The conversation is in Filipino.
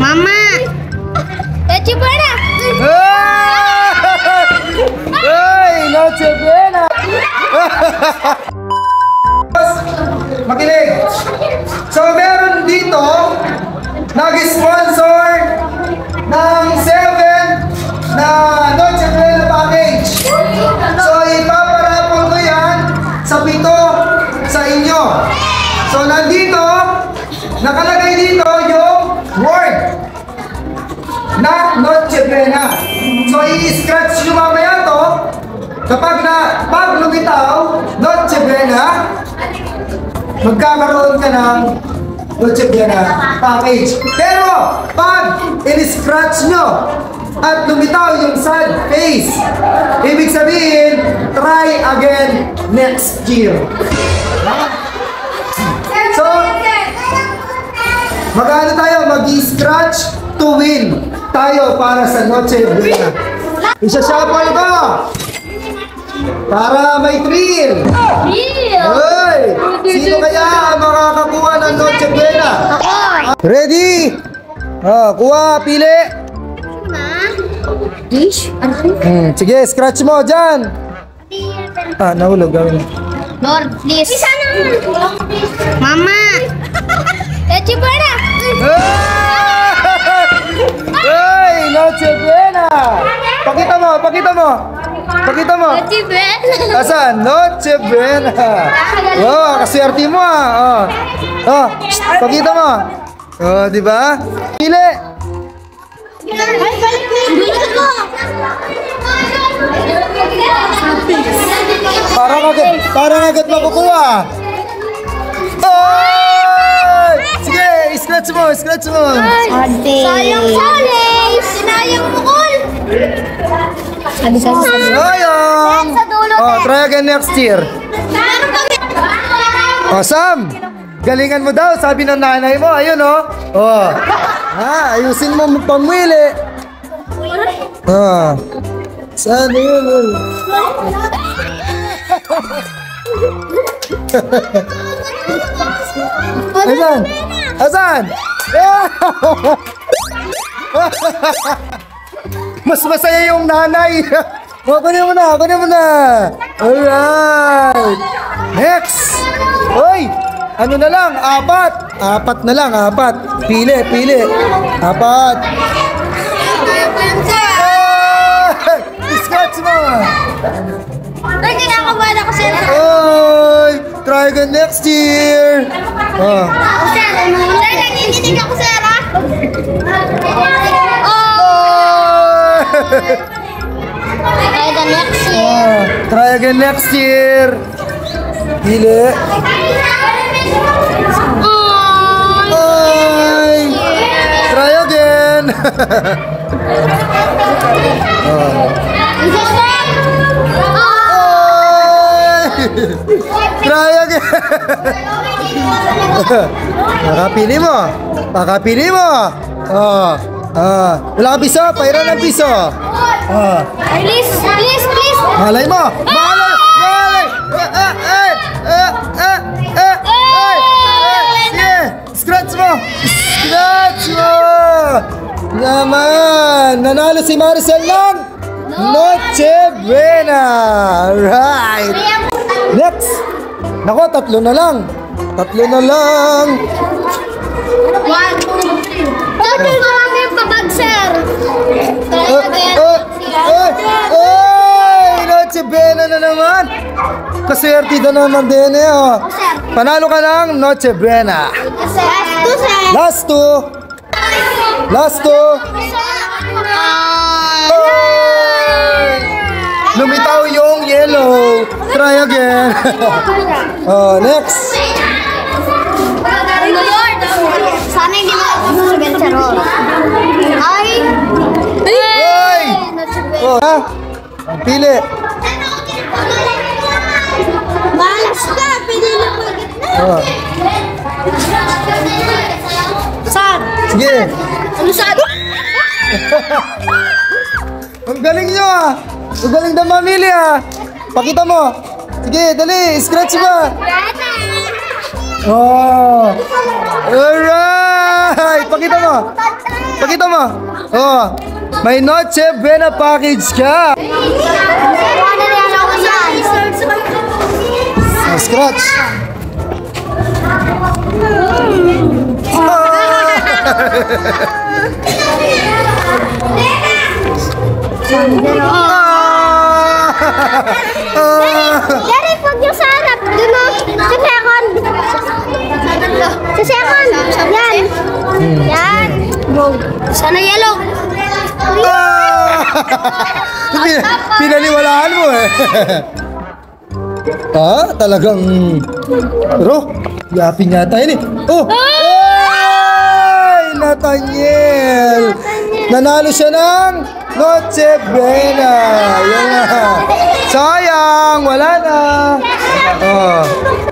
Mama. Noche buena. Hey, noche buena. Makinig. So meron dito nag-sponsor ng 7 na Noche Buena package. So ipaparapol ko yan sa 7 sa inyo. So nandito, nakalagay dito yung word na Noche Buena. So i-scratch nyo mamaya to. Pag lumitaw, Noche Buena, magkakaroon ka ng Noche Buena package. Pero pag in-scratch nyo at lumitaw yung sad face, ibig sabihin, try again next year. So, magano tayo? Mag-scratch to win tayo para sa Noche Buena. Isa-shuffle ko para may thrill. Hoy! Sino kaya ang makakakuha ng Noche Buena? Ready? Kuha, pili. Dish? Sige, scratch mo dyan. Nahulog. Gawin mo. Lord, please. Mama. Noche buena. Hey, Noche Buena. Pakita mo. Pakita mo. Noche buena. Asan? Noche Buena. Kaswerte mo pakita mo. Di ba? Pili. Parang agad makukuha. Sige, scratch mo. Sayang Solis. Sinayang mukol. Sayang. Try again next year. Sam, galingan mo daw, sabi ng nanay mo. Ayun ayusin mo pamwili. Saan yun? Asan? Mas masaya yung nanay. Kunin mo na. Alright. Next. Hoy, ano na lang? 4 na lang. Pili. 4. Scratch mo. Ay, kinakabahan ako, sir. Oy, try again next year. Sir, nanginginig ako, sir, ha? Try again next year. Pili. Try again. Try again. Pakapili mo. Wala kang piso, pairan ng piso. Please. Malay mo. Scratch mo. Naman. Nanalo si Maricel ng Noche Buena. Right. Next. Nako, 3 na lang. 3 na lang. 1, 2, 3. Total ko lang yung kabag, sir. Noche Buena na naman. Kaswerte na naman din Panalo ka ng Noche Buena. Last 2, sir. Last 2. Lumitaw yung yellow. Try again. Next. Sana hindi mo sabihin, sir. Pili. Malas ka. Pinili mo. Saan? Sige. Ano saan? Ang galing nyo Ang galing na mamili Pakita mo. Sige, dali. Scratch mo. Alright. Pakita mo. Pakita mo. Oh, may Noche Buena package ka. Scratch. Dari, pag yung sa harap, dun o, sa second. Sa second, yan. Yan. Sana yellow. Pinaniwalaan mo eh. Talagang... Pero, yapin yata yun eh. Oh! Ay! Nathaniel! Nanalo siya ng Noche Buena. Yan na. Sayang! Wala na. Oh.